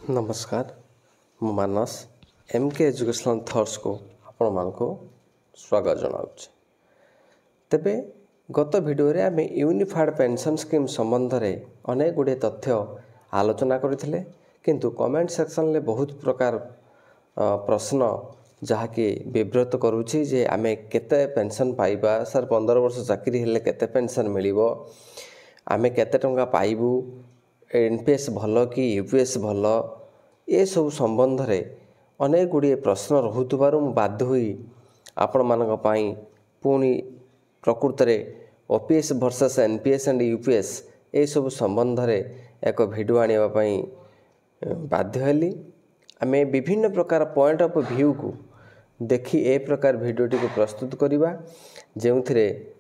नमस्कार मु मानस MK educational thoughts को आपण मानक स्वागत जनाऊँ। तेबे गत वीडियो रे आमे यूनिफाइड पेंशन स्कीम संबंध रे अनेक गुडे तथ्य आलोचना करथिले, किंतु कमेंट सेक्शन ले बहुत प्रकार प्रश्न जहाँकि विव्रत करूछि जे आमे केते पेंशन पाइबा, सर 15 वर्ष चाकरी हेले केते पेंशन मिलिबो, आमे केते टंका पाइबू, एनपीएस भल कि यूपीएस भल, ए सब संबंध रे अनेक गुड़िए प्रश्न रहुतबारु मु बाध्य होई आपण मानक पई पुणी प्रकृत रे OPS versus NPS and UPS ए सब संबंध रे एक वीडियो आनिबा पई बाध्य हेली। आमे विभिन्न प्रकार पॉइंट ऑफ व्यू को देखी ए प्रकार वीडियोटी को प्रस्तुत करिबा, जेउथिरे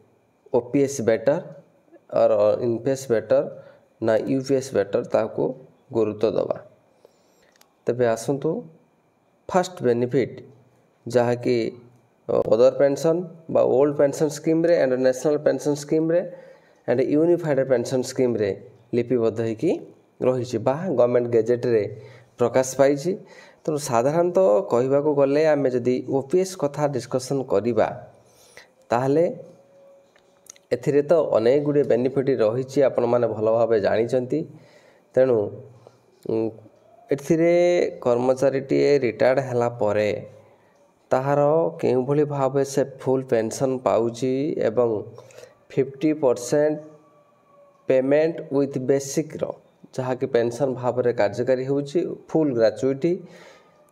ओपीएस बेटर और एनपीएस बेटर ना यूपीएस बेटर ताको गुरुत्व दबा। तबे आसंतु फर्स्ट बेनिफिट जहाँकि अदर पेंशन बा ओल्ड पेंशन स्कीम रे एंड नेशनल पेंशन स्कीम रे एंड यूनिफाइड पेंशन स्कीम रे लिपिबद्ध होइकी रही बा गवर्नमेंट गेजेट रे प्रकाश पाई। तो साधारणतः कहबा को गले आमे जदि ओपीएस कथा डिस्कशन करिबा ताहले एथिरे तो अनेक गुडे बेनिफिट रही आपण माने भल भाबे जानिचंती। तेणु एथिरे कर्मचारीटीए रिटायर्ड हैला परे ताहार केउ भली भाबे से फुल पेंशन पाउची एवं 50% पेमेंट विथ बेसिक रो जहाँ कि पेंशन भाव रे कार्यकारी होउची, फुल ग्रेचुइटी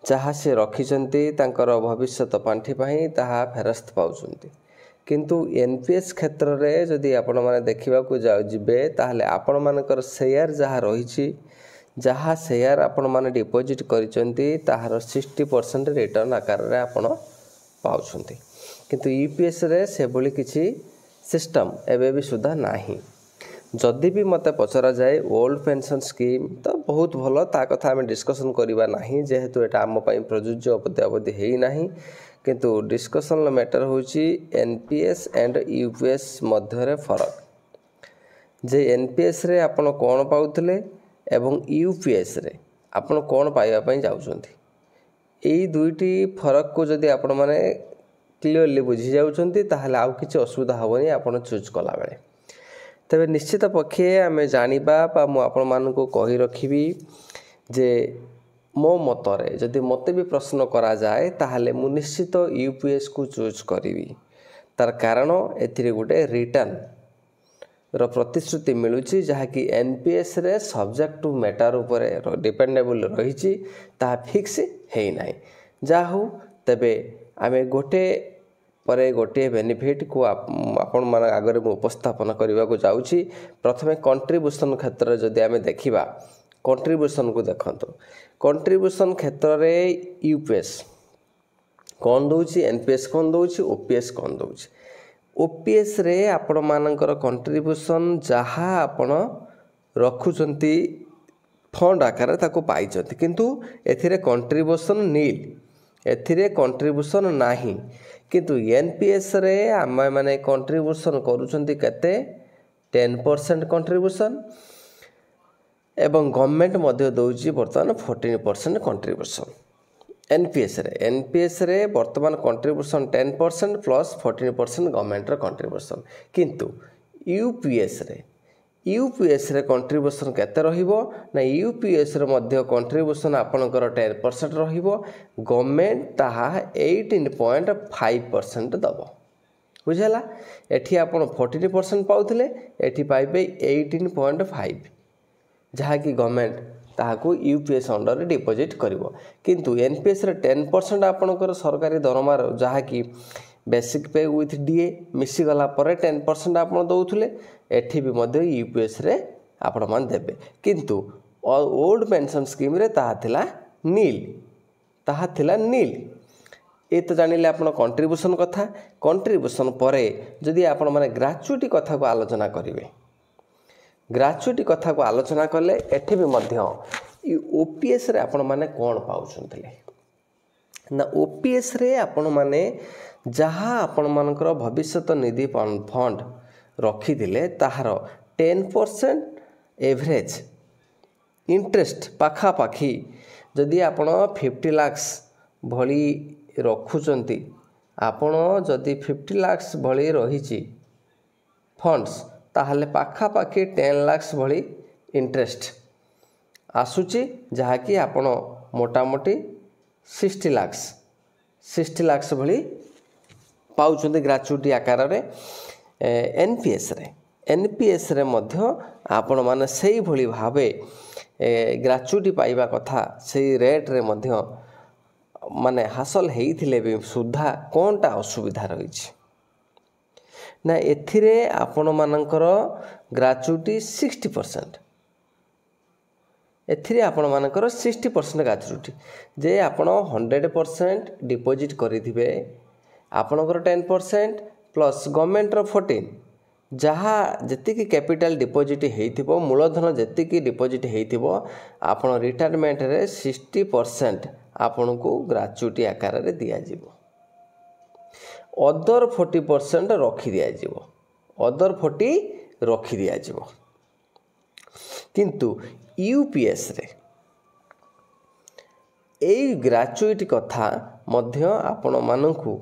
जहाँ से रखिचंती तांकर भविष्यत पांठी पई ताहा फेरस्त पाउचंती। किंतु एनपीएस क्षेत्र रे जदि आपण माने देखिबा को जिबे ताहले आपण मानकर शेयर जहाँ रहिची, जहाँ शेयर आपण माने डिपॉजिट करिचंती ताहार 60% रिटर्न आकार रे आपण पाउछंती। किंतु यूपीएस रे से बोली किछि सिस्टम एबे भी सुधा नाही। जदि भी मते पचरा जाए ओल्ड पेंशन स्कीम तो बहुत भलो, ता कथा हम डिस्कशन करिबा नाही जेहेतु एटा हम पई प्रयोज्य अवधि हेई नाही। किंतु डिस्कशन मैटर होची एनपीएस एंड यूपीएस मध्य रे फरक, जे एनपीएस रे आपण कोन पाउथले एवं यूपीएस रे आपण कोन पाइबा पई जाउछंती। एई दुईटी फरक को जदि आपण माने क्लियरली बुझी जाउछंती ताहले आउ किछि असुविधा होबनी आपण चूज कला बेले। तबे निश्चित पक्षे आमे जानिबा बा मु आपण मानको कहि रखिबी जे मो मतरे जदि मते भी प्रश्न करा जाए ताहले मु निश्चित यूपीएस को चूज करिवि। तार कारण एथिरे गुटे रिटर्न रो प्रतिश्रुति मिलुची जहाँ कि एनपीएस रे सब्जेक्ट टू मैटर उपरे डिपेंडेबल रहिची, ता फिक्स हेई नाही। जाहु तबे आमे गोटे परे गोटे बेनिफिट को आपण मान आगरे मु उपस्थापन करबा को जाउची। प्रथमे कंट्रीब्यूशन क्षेत्र जदि आमे देखिबा, कंट्रीब्यूशन को देखंतु। कंट्रीब्यूशन क्षेत्र रे यूपीएस कोन दउची, एनपीएस कोन दउची, ओपीएस कोन दउची। ओपीएस रे आपण मानकर कंट्रीब्यूशन जहाँ आपण रखुचंती फंड आकार ताको पाइचंती, किंतु एथिरे कंट्रीब्यूशन नील, एथिरे कंट्रीब्यूशन नाही। किंतु एनपीएस रे आमे माने कंट्रीब्यूशन करूचंती केते 10% कंट्रीब्यूशन एवं गवर्नमेंट मध्य दउची वर्तमान 14% कंट्रीब्यूशन। एनपीएस रे वर्तमान कंट्रीब्यूशन 10% प्लस 14% गवर्नमेंट रे कंट्रीब्यूशन। किंतु यूपीएस रे कंट्रीब्यूशन केते रहिबो ना, यूपीएस रे मध्य कंट्रीब्यूशन आपनकर 10% रहिबो, गवर्नमेंट ताहा 18.5% दबो। बुझला, एठी आपण 14% पाउथिले, एठी पाइबे 18.5, जहाँ कि गवर्नमेंट ताहाको यूपीएस अंडर डिपॉजिट करिवो। किंतु एनपीएस रे 10% आपनकर सरकारी दरमार जहाँ कि बेसिक पे विथ डीए मिसी गला परे 10% आपण दउथले, एठी भी मध्य यूपीएस रे आपण मान देबे। किंतु ओल्ड पेंशन स्कीम रे ताहा थिला नील। ए तो जानिले आपण कंट्रीब्यूशन कथा। कंट्रीब्यूशन परे जदि आपण माने ग्रेचुइटी कथा को आलोचना करिवे, ग्रेचुइटी कथा को आलोचना कले एठी भी मध्य ओपीएस रे आपण माने कोन पाउछंतले ना, ओपीएस रे आपण माने जहाँ आपण मानकर भविष्यत निधि फंड रखी दिले ताहार 10% एवरेज इंटरेस्ट पाखापाखि जदि आपण 50 लाख भली रखुचंती आपण जदि 50 लाख भली रही फंड्स ताहले पाखापाखि 10 लाख भली इंटरेस्ट आसूची जहाँकि आपण मोटामोटी 60 लाख भली पाउचंती ग्रेच्युटी आकार रे एनपीएस रे मध्य आपण माने सही भली भावे ग्रेच्युटी पाइबा कथा सही रेट रे मध्य माने हासिल हेइथिले भी सुधा कोनटा असुविधा रही ना एथिरे आपण मानकर ग्रेच्युटी 60% एथिरे आपण मानकर 60% ग्रेच्युटी जे आपण 100% डिपॉजिट करिथिबे आपणकर 10% प्लस गवर्नमेंट रो 14 जहाँ जी कैपिटल डिपॉजिट होइथिबो मूलधन जी डिपॉजिट होइथिबो आपण रिटायरमेंट रे 60% आपण को ग्रेच्युटी आकार रे दिया जिवो अदर 40% रखी दिया जिवो अदर 40 रखी दिया जिवो किंतु यूपीएस रे एई ग्रेच्युटी कथा मध्य आपण मानकु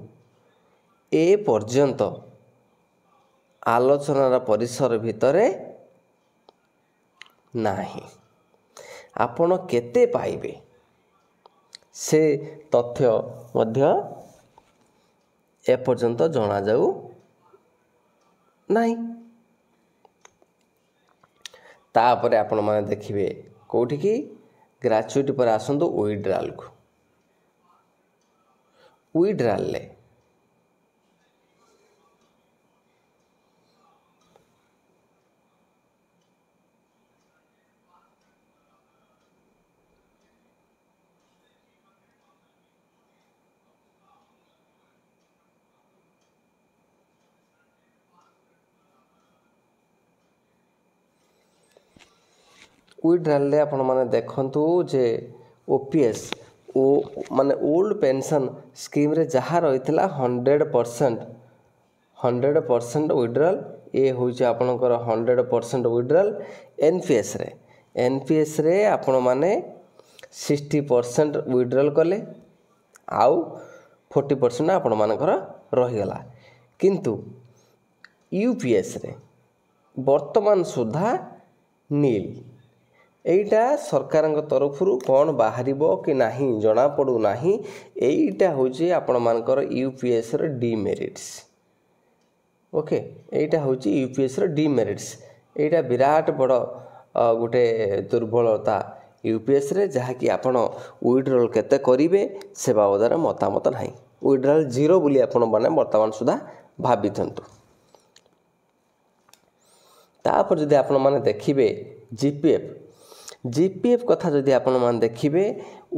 ए पर्यंत आलोचनार परिसर भितरे नाही आपण केते पाइबे से तथ्य मध्य ए पर्यंत जना जाऊ नाही तापरे आपण माने देखिबे कोठी की ग्रेच्युटी पर आसंतु विड्रॉल को विड्रॉल ले विड्रॉल आपण माने देखंतु जे ओपीएस ओ माने ओल्ड पेंशन स्कीम रे जहाँ रहितला 100% विड्रॉल ए होइछ आपनकर 100% विड्रॉल एनपीएस रे आपण माने 60% विड्रॉल कले आउ 40% आपण मानकर रही गला किंतु यूपीएस रे वर्तमान सुधा नील एटा सरकार तरफ कौन बाहर कि नहीं जना पड़ू नहीं एटा होची आपण मानकर यूपीएस रो डीमेरिट्स ओके एटा होची यूपीएस रो डीमेरिट्स एटा विराट बड़ गोटे दुर्बलता यूपीएस रे जहाँ कि आपण विड्रॉल केते करिवे से बाबदर मतामत नहीं विड्रॉल जीरो बोली आपण माने वर्तमान सुधा भाबिथंतु तापर जदि आपण माने देखिबे जीपीएफ कथा जदि आपण मान देखिबे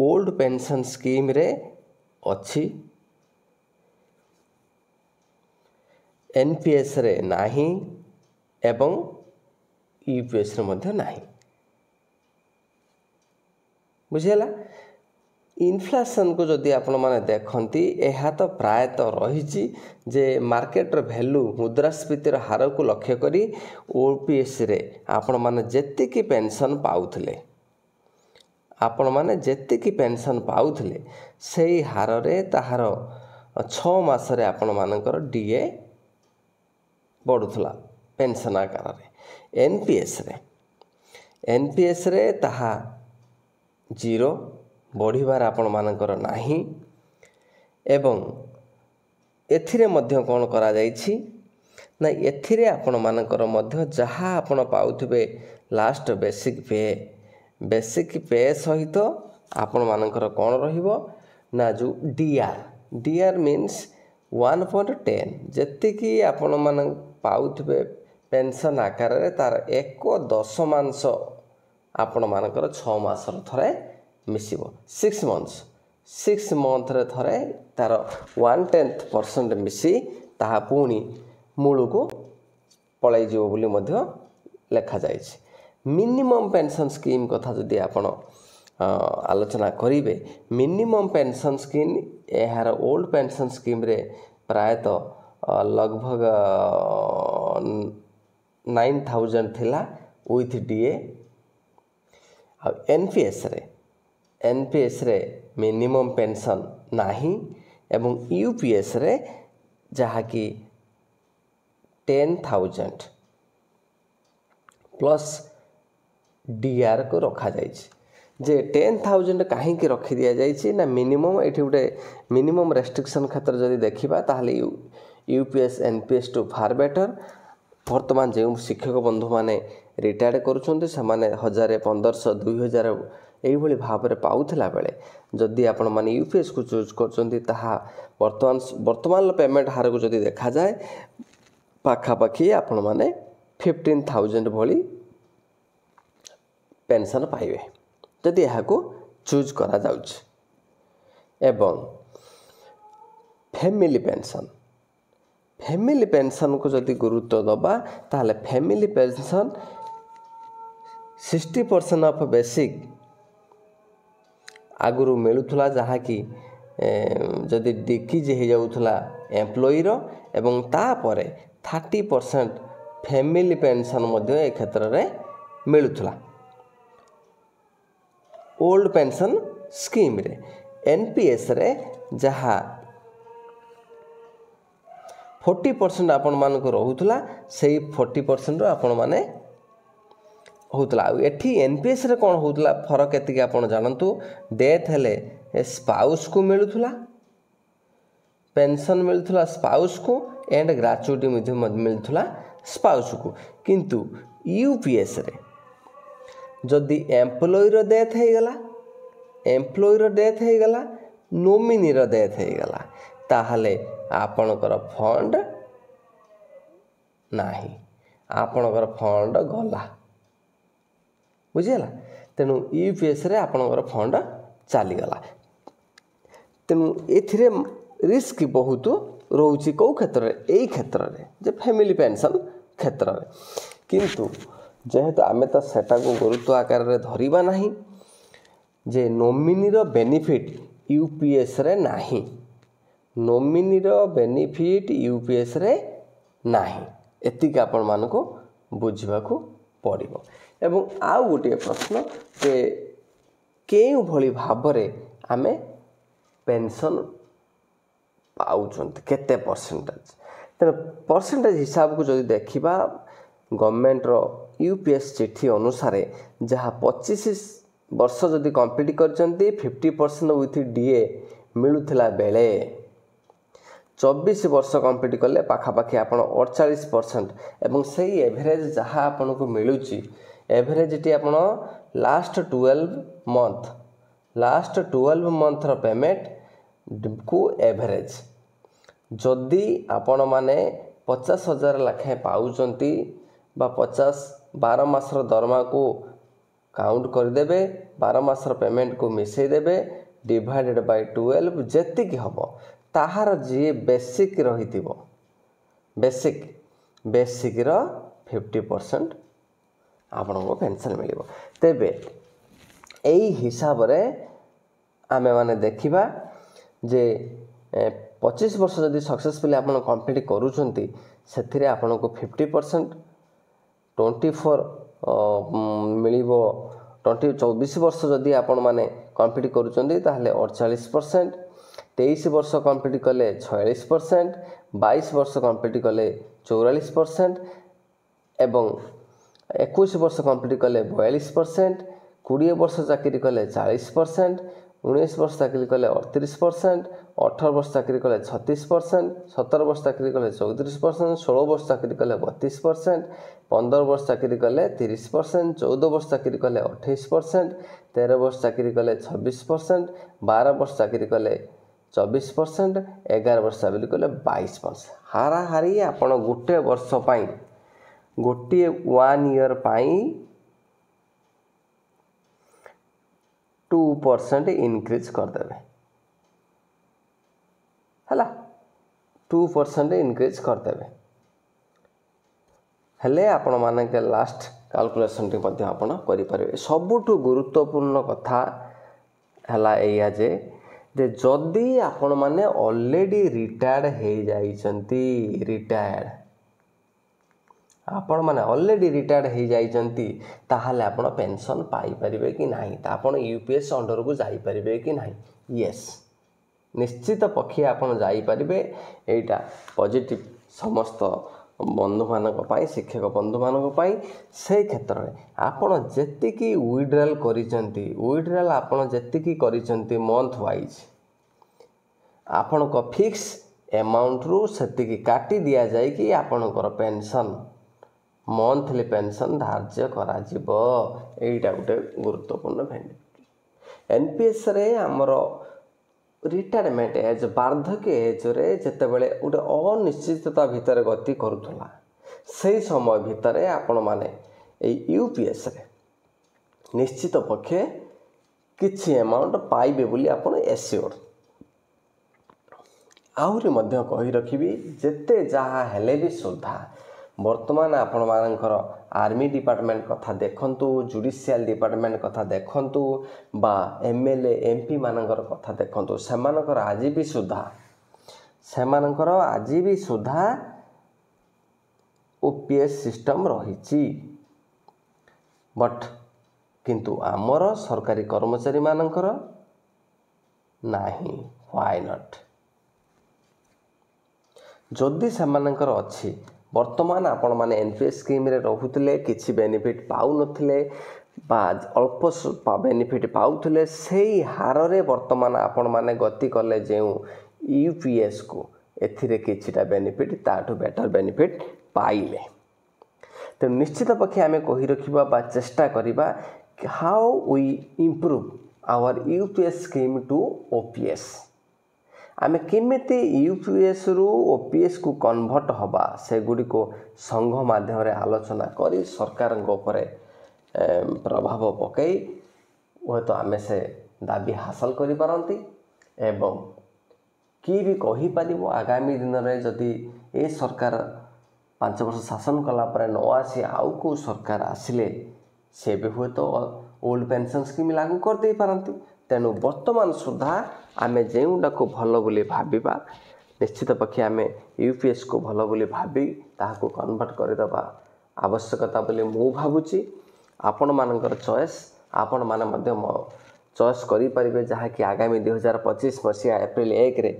ओल्ड पेंशन स्कीम रे अछि एनपीएस रे नाही एवं यूपीएस रे मध्य नाही बुझिला इन्फ्लेशन को जदि आपण माने देखंती एहा तो प्राय तो रही जे मार्केट रो वैल्यू मुद्रास्फीति रो हार को लक्ष्य करी ओपीएस रे आपण माने जेति की पेंशन पाउथले आपण माने जेति की पेंशन पाउथले सेही हार रे ताहार 6 मास रे आपण मानकर डीए बढ़ुथला पेंशन आकार रे एनपीएस रे ताहा जीरो बढ़िबार आपण मानकर नाही एवं एथिरे मध्य कोन करा जाईछि ना एथिरे आपण मानकर मध्य जहाँ आपण पाउथबे लास्ट बेसिक पे सहित आपण मानकर कोन रहिबो ना जो डीआर मीन्स 1.10 जति कि आपण मान पाउथबे पेंशन आकार रे तार 1/10 आपण मानकर 6 मास थरे मिसिबो 6 मंथ रे थरे तार 1/10% मिसी ताहा पुणी मूल को पलाई जीवो बोली मध्य लेखा जाइछि मिनिमम पेंशन स्कीम कथा जदि आपण आलोचना करिवे मिनिमम पेंशन स्कीम एहार ओल्ड पेंशन स्कीम रे प्रायतः लगभग 9000 थिला विथ डीए एनपीएस एनपीएस रे मिनिमम पेंशन नाही एवं यूपीएस रे जहाँकि 10,000 प्लस डीआर को रखा जाइछि जे 10,000 कहीं रखी दि जाइछि ना मिनिमम ये गोटे मिनिमम रेस्ट्रिक्शन क्षेत्र जदि देखा ताहले UPS NPS too far better वर्तमान जो शिक्षक बंधु मैंने रिटायर्ड करुँच से 1000 1500 2000 यही भाव में पाऊला बेले जदि आपण मैंने यूपीएस को चूज कर वर्तमान पेमेंट हार को जदि देखा जाए पाखापाखि आपण मैंने 15,000 भली पेंशन पाइबे जदि यह चूज करा जाउछ। एवं फैमिली पेंशन को जदि गुरुत्व दबा ताहले फैमिली पेंशन 60% ऑफ बेसिक आगुरु मिलुथला जहाँ कि जदि डिक्रीज हो जाउथला एम्प्लॉई रो एवं तापरे 30% फैमिली पेंशन मध्य ए क्षेत्र रे मिलुथला ओल्ड पेंशन स्कीम रे एनपीएस रे जहाँ 40% आपण मान को रहुथला सेही 40% रो आपण माने होतला एठी एनपीएस रे कोन होतला फरक एतिके आपण जानतु डेथ हेले स्पाउस को मिलुथला पेंशन मिलुथला स्पाउस को एंड ग्रेच्युटी मिलुथला स्पाउस को किंतु यूपीएस रे जदि एम्प्लॉई रो डेथ हे गला नोमिनी रो डेथ हे गला ताहले आपणकर फंड नाही आपणकर फंड गला बुझीगला तेणु यूपीएस रे आपणकर फंड चलीगला तेणु एथिरे रिस्क बहुत रोचे कौ क्षेत्र यही क्षेत्र में जे फैमिली पेंशन क्षेत्र में किंतु जेहेतु आम तो सेटा को गुरुत्व आकार रे धरिबा नाही जे नोमिनी रो बेनिफिट यूपीएस रे नाही नोमिनी रो बेनिफिट यूपीएस रे नाही एतिक आपण मानको बुझिबाकू पड़िबो। एवं आउ गोटे प्रश्न जे केउ भली भाबरे आमे पेंशन पाउछन्ते केते परसेंटेज तेन परसेंटेज हिसाब को जदि देखिबा गवर्नमेंट रो यूपीएस चिट्ठी अनुसार जहाँ 25 वर्ष जदि कंप्लीट करचन्ती 50% विथ डीए मिलुथिला बेले 24 वर्ष कंप्लीट कले पाखापाखि आपण 48% एवं सही एवरेज जहाँ आपन को मिलुची एवरेज टी आपण लास्ट 12 मंथ रो पेमेंट को एवरेज जदि आपण माने 50,000 लाखे पाउचंती बा 12 मास रो दरमा को काउंट करदेबे 12 मास रो पेमेंट को मिसई देबे डिवाइडेड बाय 12 जेति की हबो ताहार जी बेसिक रहिथिबो बेसिक रो 50% आपन को पेंशन मिलिबो। तेबे एई हिसाब रे आमे माने देखिबा जे 25 वर्ष जदि सक्सेसफुली आपन कंप्लीट करूछंती सेथिरे आपन को 50% 24 मिलिबो 24 वर्ष जदि आपण माने कंप्लीट करूछंती ताहले 48% 23 वर्ष कंप्लीट कले 46% 22 वर्ष कंप्लीट कले 44% एवं 21 वर्ष कंप्लीट कले 42% 20 वर्ष चाकरी कले 40% 19 वर्ष चाकरी कले 38% 18 वर्ष चाकरी कले 36% 17 वर्ष चाकरी कले 34% 16 वर्ष चाकरी कले 32% 15 वर्ष चाकरी कले 30% 14 वर्ष चाकरी कले 28% 13 वर्ष चाकरी कले 26% 12 वर्ष चाकरी कले 24% 11 वर्ष चाकरी कले 22%। हाराहारी आपण गोटे वर्ष पाई गोटे 1 ईयर पाई 2% इनक्रीज करदेवे है 2% इनक्रीज करदेवे हेले आपण माने के लास्ट कैलकुलेशन टी मध्ये आपण करि परिबे। सबुठु गुरुत्वपूर्ण कथा हला एया जे जदि आपण माने ऑलरेडी रिटायर्ड हे जाइछंती आपण मैंने ऑलरेडी रिटायर्ड हो जाइछंती ताहाले आपण पेंशन पाई परिबे कि नाही ता आपण यूपीएस अंडर को जाई परिबे कि नाही यस निश्चित पक्षे आपण जाई परिबे एटा पॉजिटिव समस्त बंधु मानक पाई शिक्षक बंधु मानक पाई से क्षेत्र में आपण जेतिकी विड्रॉल करिसंती विड्रॉल आपण जेतिकी करिसंती मंथ वाइज आपण को फिक्स अमाउंट रु सेतिकी काटी दिया जाय कि आपणकर पेंशन मंथली पेंशन धार्य करा जिवो एटा गोटे गुरुत्वपूर्ण बेनिफिट एनपीएस रे हमर रिटायरमेंट एज वार्धक्य एज रे जते बेले गोटे अनिश्चितता भितर गति करूथला से समय भितर आपण माने ए यूपीएस रे निश्चित पक्षे किछि अमाउंट पाइबे बोली आपण एश्योर आहुरी मध्य कहि रखिबी जेते जहा हेले भी सुधा वर्तमान आपण मानकर आर्मी डिपार्टमेंट कथा देखंतु जुडिशियल डिपार्टमेंट कथा देखंतु बा एमएलए एमपी मानकर कथा देखंतु सेमानकर आज भी सुधा ओपीएस सिस्टम रहिछि बट किंतु आमर सरकारी कर्मचारी मानकर नाही व्हाई नॉट जदि सेमानकर अछि वर्तमान आपण माने एनपीएस स्कीम रे रहुतले किछि बेनिफिट पाउ नथिले बा अल्प बेनिफिट पाउथले सेही हार रे वर्तमान आपण माने गति कले जेउ यूपीएस को एथिरे किछिटा बेनिफिट ताठू बेटर बेनिफिट पाइले तो निश्चित पक्षे आमे कहि रखिबा बा चेष्टा करिबा how we improve our UPS scheme to OPS आमे केमिति यूपीएस रु ओपीएस को कन्वर्ट हबा से गुडी को संघ माध्यम रे आलोचना करी सरकार ऊपर प्रभाव पकई वो तो आमे से दाबी हासिल करि पारंती एवं की भी कहि परिबो आगामी दिन रे जदि ए सरकार 5 वर्ष शासन कला पर न आसी आउ को सरकार आसिले से भी हुए तो ओल्ड पेंशन स्कीम लागू कर दे पारंती तेणु वर्तमान सुधा आमे जेउडा को भलो बोली भाबिबा निश्चित पक्षे आमे यूपीएस को भलो बोली भाबी ताहाको कन्वर्ट कर दबा आवश्यकता बोली मु भाबुची आपण मानकर चॉइस आपण माने मध्य चॉइस करि परिबे जहा कि आगामी 2025 मसिया अप्रैल 1 रे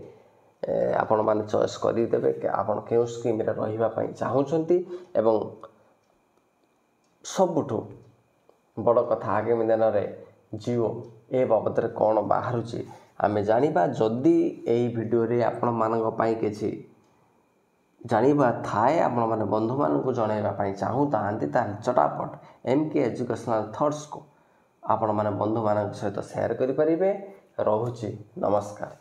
आपण माने चॉइस करि देबे कि आपण केउ स्कीम रे रहिबा पई चाहुचंती एवं सबुठु बड़ कथा आगामी दिन रे जियो ए बाबद रे कोन बाहरुची आमे जानिबा जदि एई वीडियो रे आपण मानक पई किछि जानिबा थाए आपण माने बंधु मान को जणाइबा पई चाहू तांती ता चटापट एमके एजुकेशनल थॉट्स को आपण माने बंधु मान सहित शेयर करि परिबे रहुची नमस्कार।